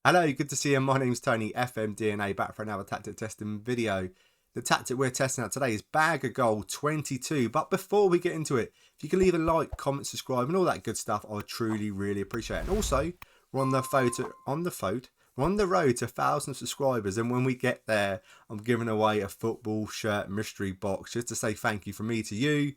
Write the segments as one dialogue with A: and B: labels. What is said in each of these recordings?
A: Hello, good to see you. My name's Tony, FMDNA, back for another tactic testing video. The tactic we're testing out today is bag of gold 22. But before we get into it, if you can leave a like, comment, subscribe, and all that good stuff, I would truly, really appreciate it. And also, we're on the road to 1,000 subscribers, and when we get there, I'm giving away a football shirt mystery box just to say thank you from me to you.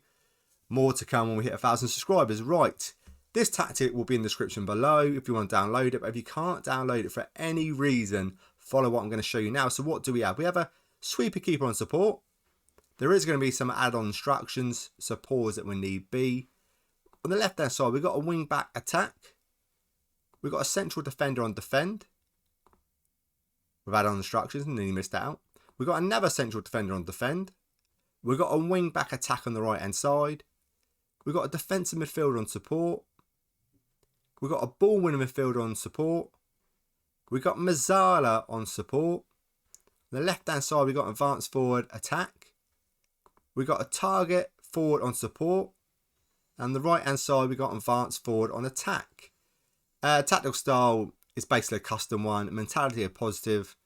A: More to come when we hit 1,000 subscribers. Right. This tactic will be in the description below if you want to download it, but if you can't download it for any reason, follow what I'm going to show you now. So what do we have? We have a sweeper keeper on support. There is going to be some add-on instructions, so pause it when need be. On the left-hand side, we've got a wing-back attack. We've got a central defender on defend. With add-on instructions, and then you missed that out. We've got another central defender on defend. We've got a wing-back attack on the right-hand side. We've got a defensive midfielder on support. We've got a ball winning midfielder on support. We've got Mazzala on support. On the left hand side, we've got advanced forward attack. We've got a target forward on support. And the right hand side, we've got advanced forward on attack. Tactical style is basically a custom one. Mentality of positive.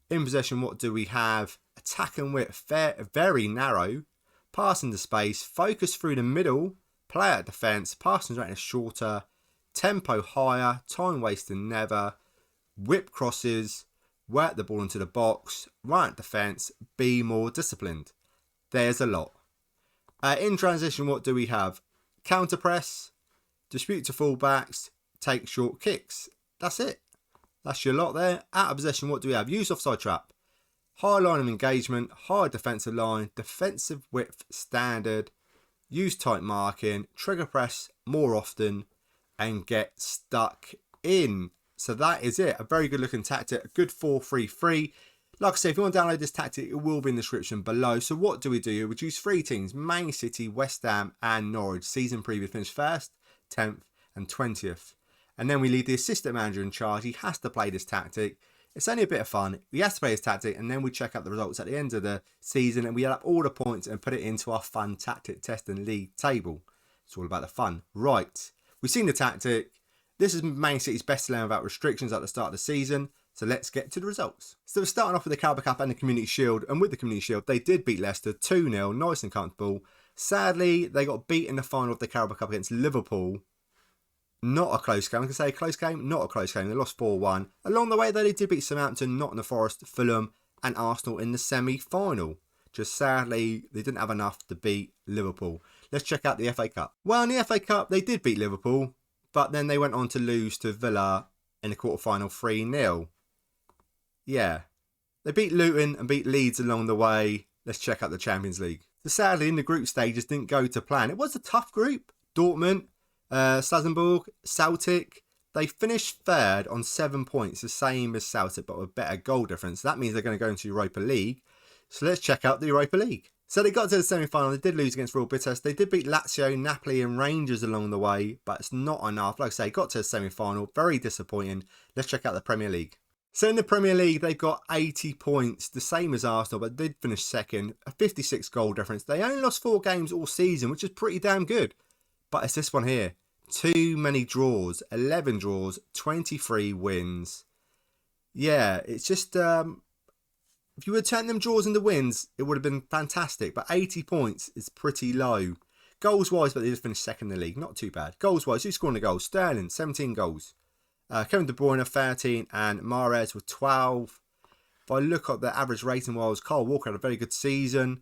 A: In possession, what do we have? Attack and width, very narrow. Passing the space, focus through the middle. Play out defence, passing rate is shorter. Tempo higher, time wasting never, whip crosses, work the ball into the box, right defence, be more disciplined. There's a lot. In transition, what do we have? Counter press, dispute to fullbacks, take short kicks. That's it. That's your lot there. Out of possession, what do we have? Use offside trap, high line of engagement, high defensive line, defensive width standard, use tight marking, trigger press more often, and get stuck in. So that is it. A very good looking tactic. A good 4-3-3. Like I say, if you want to download this tactic, it will be in the description below. So what do? We choose 3 teams: Man City, West Ham, and Norwich. Season preview finished 1st, 10th, and 20th. And then we leave the assistant manager in charge. He has to play this tactic. It's only a bit of fun. He has to play his tactic, and then we check out the results at the end of the season, and we add up all the points and put it into our fun tactic testing league table. It's all about the fun. Right. We've seen the tactic. This is Man City's best 11 without restrictions at the start of the season. So let's get to the results. So we're starting off with the Carabao Cup and the Community Shield. And with the Community Shield, they did beat Leicester 2-0. Nice and comfortable. Sadly, they got beat in the final of the Carabao Cup against Liverpool. Not a close game. I can say a close game. Not a close game. They lost 4-1. Along the way, though, they did beat Southampton, Nottingham Forest, Fulham and Arsenal in the semi-final. Just sadly, they didn't have enough to beat Liverpool. Let's check out the FA Cup. Well, in the FA Cup, they did beat Liverpool, but then they went on to lose to Villa in the quarter-final 3-0. Yeah. They beat Luton and beat Leeds along the way. Let's check out the Champions League. So sadly, in the group stages, didn't go to plan. It was a tough group. Dortmund, Strasbourg, Celtic. They finished 3rd on 7 points, the same as Celtic, but with better goal difference. That means they're going to go into Europa League. So let's check out the Europa League. So they got to the semi-final. They did lose against Real Betis. They did beat Lazio, Napoli and Rangers along the way, but it's not enough. Like I say, got to the semi-final. Very disappointing. Let's check out the Premier League. So in the Premier League, they've got 80 points, the same as Arsenal, but did finish 2nd. A 56 goal difference. They only lost 4 games all season, which is pretty damn good. But it's this one here. Too many draws. 11 draws, 23 wins. Yeah, it's just... if you were to turn them draws into wins, it would have been fantastic. But 80 points is pretty low. Goals-wise, but they just finished 2nd in the league. Not too bad. Goals-wise, who's scoring the goals? Sterling, 17 goals. Kevin De Bruyne, 13. And Mahrez with 12. If I look at the average rating-wise, Kyle Walker had a very good season.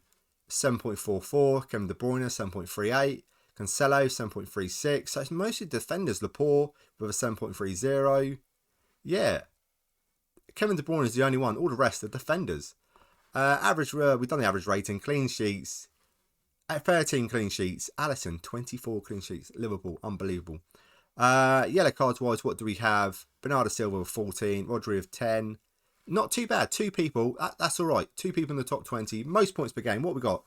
A: 7.44. Kevin De Bruyne, 7.38. Cancelo, 7.36. So it's mostly defenders. Laporte with a 7.30. Yeah. Kevin De Bruyne is the only one. All the rest are defenders. We've done the average rating. Clean sheets. 13 clean sheets. Alisson, 24 clean sheets. Liverpool, unbelievable. Yellow cards wise, what do we have? Bernardo Silva with 14. Rodri with 10. Not too bad. 2 people. That's all right. 2 people in the top 20. Most points per game. What we got?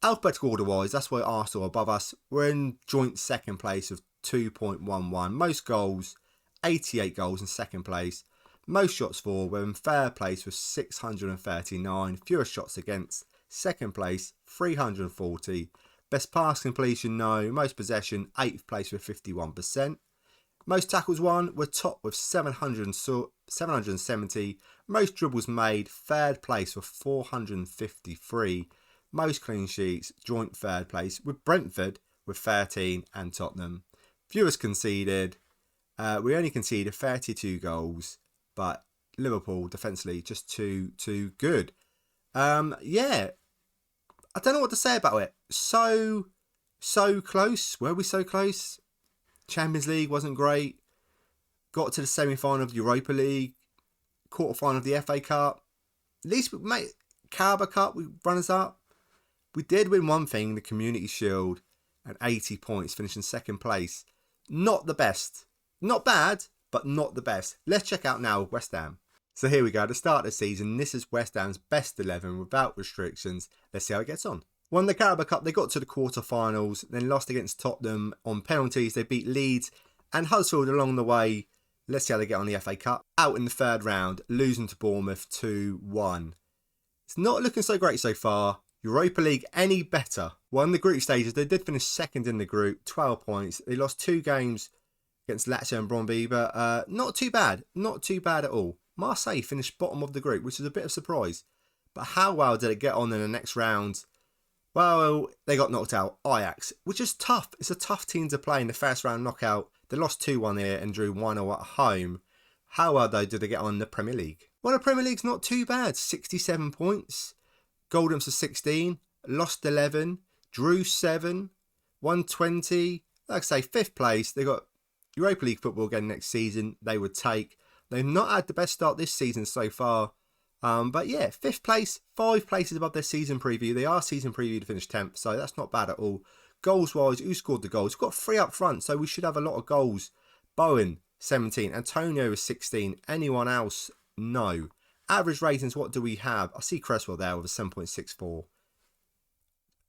A: Alphabetical order wise, that's why Arsenal are above us. We're in joint 2nd place with 2.11. Most goals, 88 goals in 2nd place. Most shots for, we're in 3rd place with 639. Fewest shots against, 2nd place, 340. Best pass completion, no. Most possession, 8th place with 51%. Most tackles won, we're top with 770. Most dribbles made, third place with 453. Most clean sheets, joint third place with Brentford with 13 and Tottenham. Fewest conceded, we only conceded 32 goals, but Liverpool defensively just too good. Yeah, I don't know what to say about it. So close. Were we so close? Champions League wasn't great. Got to the semi-final of the Europa League. Quarter-final of the FA Cup. At least we made Carabao Cup. We runners up. We did win one thing, the Community Shield, and 80 points, finishing second place. Not the best. Not bad, but not the best. Let's check out now West Ham. So here we go, the start of the season. This is West Ham's best 11 without restrictions. Let's see how it gets on. Won the Carabao Cup, they got to the quarter-finals, then lost against Tottenham on penalties. They beat Leeds and Huddersfield along the way. Let's see how they get on the FA Cup. Out in the third round, losing to Bournemouth 2-1. It's not looking so great so far. Europa League any better. Won the group stages. They did finish second in the group, 12 points. They lost 2 games against Lazio and Brøndby, but not too bad. Not too bad at all. Marseille finished bottom of the group, which is a bit of a surprise. But how well did it get on in the next round? Well, they got knocked out. Ajax, which is tough. It's a tough team to play in the first round knockout. They lost 2-1 here and drew 1-0 at home. How well, though, did they get on in the Premier League? Well, the Premier League's not too bad. 67 points. Goldham's to 16. Lost 11. Drew 7. 120. Like I say, 5th place. They got Europa League football again next season. They would take. They've not had the best start this season so far. But yeah, 5th place, 5 places above their season preview. They are season preview to finish 10th, so that's not bad at all. Goals-wise, who scored the goals? We've got 3 up front, so we should have a lot of goals. Bowen, 17. Antonio is 16. Anyone else? No. Average ratings, what do we have? I see Cresswell there with a 7.64.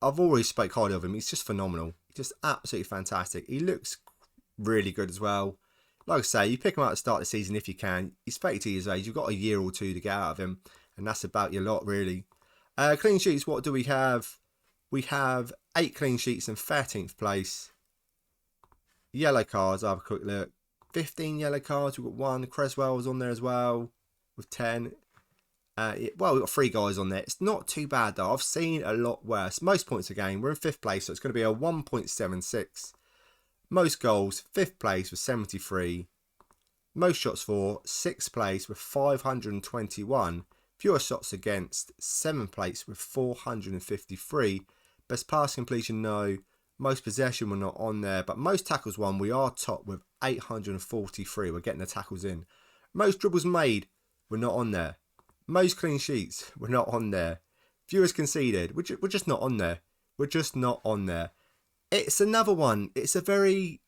A: I've already spoke highly of him. He's just phenomenal. He's just absolutely fantastic. He looks really good as well. Like I say, you pick him out at the start of the season if you can. He's 32 years of age. You've got a year or 2 to get out of him. And that's about your lot, really. Clean sheets, what do we have? We have 8 clean sheets in 13th place. Yellow cards, I'll have a quick look. 15 yellow cards. We've got 1. Cresswell was on there as well with 10. Well, we've got 3 guys on there. It's not too bad, though. I've seen a lot worse. Most points a game. We're in 5th place, so it's going to be a 1.76. Most goals, 5th place with 73. Most shots for, 6th place with 521. Fewer shots against, 7th place with 453. Best pass completion, no. Most possession, we're not on there. But most tackles won, we are top with 843. We're getting the tackles in. Most dribbles made, we're not on there. Most clean sheets, we're not on there. Fewest conceded, we're just not on there. We're just not on there. It's another one. It's a very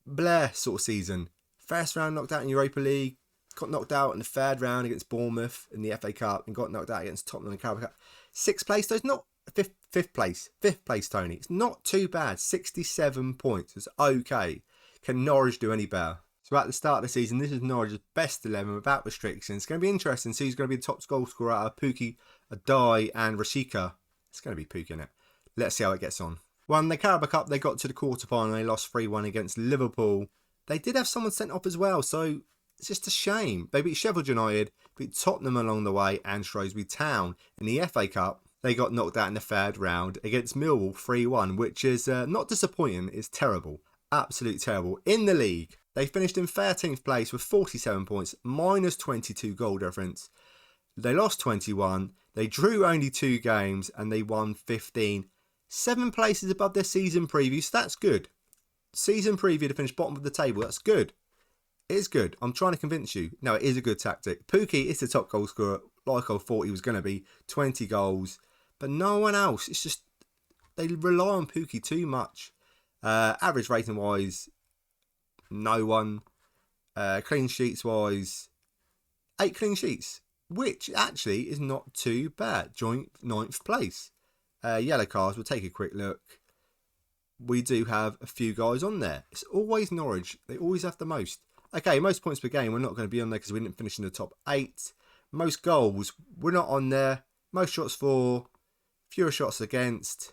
A: Blair sort of season. First round knocked out in Europa League. Got knocked out in the 3rd round against Bournemouth in the FA Cup. And got knocked out against Tottenham in the Carabao Cup. 6th place, though. It's not 5th place. 5th place, Tony. It's not too bad. 67 points. It's okay. Can Norwich do any better? So at the start of the season, this is Norwich's best 11 without restrictions. It's going to be interesting to see who's going to be the top goal scorer out of Pukki, Adai and Rashika. It's going to be Pukki, innit? Let's see how it gets on. Won the Carabao Cup, they got to the quarter-final, they lost 3-1 against Liverpool. They did have someone sent off as well, so it's just a shame. They beat Sheffield United, beat Tottenham along the way, and Shrewsbury Town. In the FA Cup, they got knocked out in the 3rd round against Millwall 3-1, which is not disappointing, it's terrible. Absolutely terrible. In the league, they finished in 13th place with 47 points, minus 22 goal difference. They lost 21, they drew only 2 games, and they won 15. 7 places above their season preview, so that's good. Season preview to finish bottom of the table, that's good. It is good. I'm trying to convince you. No, it is a good tactic. Pukki is the top goal scorer, like I thought he was going to be. 20 goals. But no one else. It's just, they rely on Pukki too much. Average rating wise, no one. Clean sheets wise, 8 clean sheets. Which actually is not too bad. Joint 9th place. Yellow cards, we'll take a quick look. We do have a few guys on there. It's always Norwich. They always have the most. Okay, most points per game, we're not going to be on there because we didn't finish in the top 8. Most goals, we're not on there. Most shots for, fewer shots against.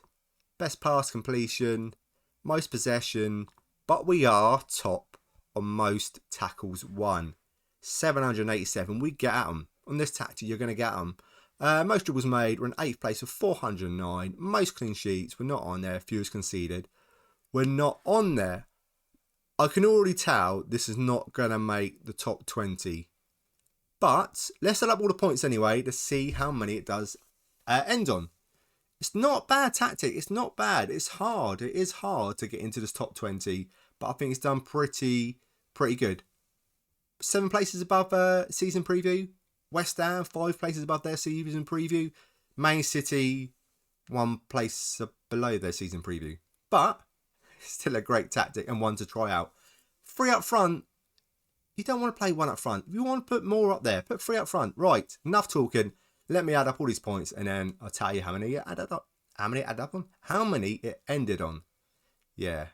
A: Best pass completion. Most possession. But we are top on most tackles won. 787. We get at them. On this tactic, you're going to get them. Most dribbles made. We're in 8th place with 409. Most clean sheets. We're not on there. Fewest conceded. We're not on there. I can already tell this is not going to make the top 20. But let's add up all the points anyway to see how many it does end on. It's not a bad tactic. It's not bad. It's hard. It is hard to get into this top 20. But I think it's done pretty good. 7 places above season preview. West Ham 5 places above their season preview. Man City 1 place below their season preview. But it's still a great tactic and one to try out. 3 up front. You don't want to play 1 up front. If you want to put more up there, put 3 up front. Right, enough talking. Let me add up all these points and then I'll tell you how many it added up. How many it added up on? How many it ended on. Yeah,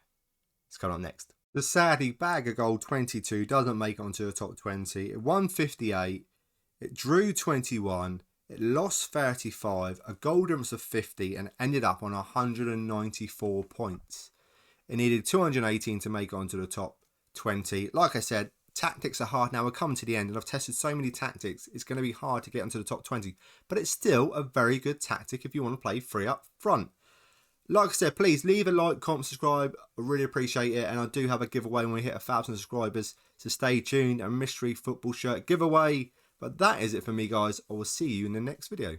A: it's coming up next. The sadly bag of gold 22 doesn't make it onto the top 20. It won 58. It drew 21. It lost 35. A goal difference of 50 and ended up on 194 points. It needed 218 to make it onto the top 20. Like I said, tactics are hard now. We're coming to the end and I've tested so many tactics. It's going to be hard to get onto the top 20. But it's still a very good tactic if you want to play 3 up front. Like I said, please leave a like, comment, subscribe. I really appreciate it. And I do have a giveaway when we hit 1,000 subscribers. So stay tuned. A mystery football shirt giveaway. But that is it for me, guys. I will see you in the next video.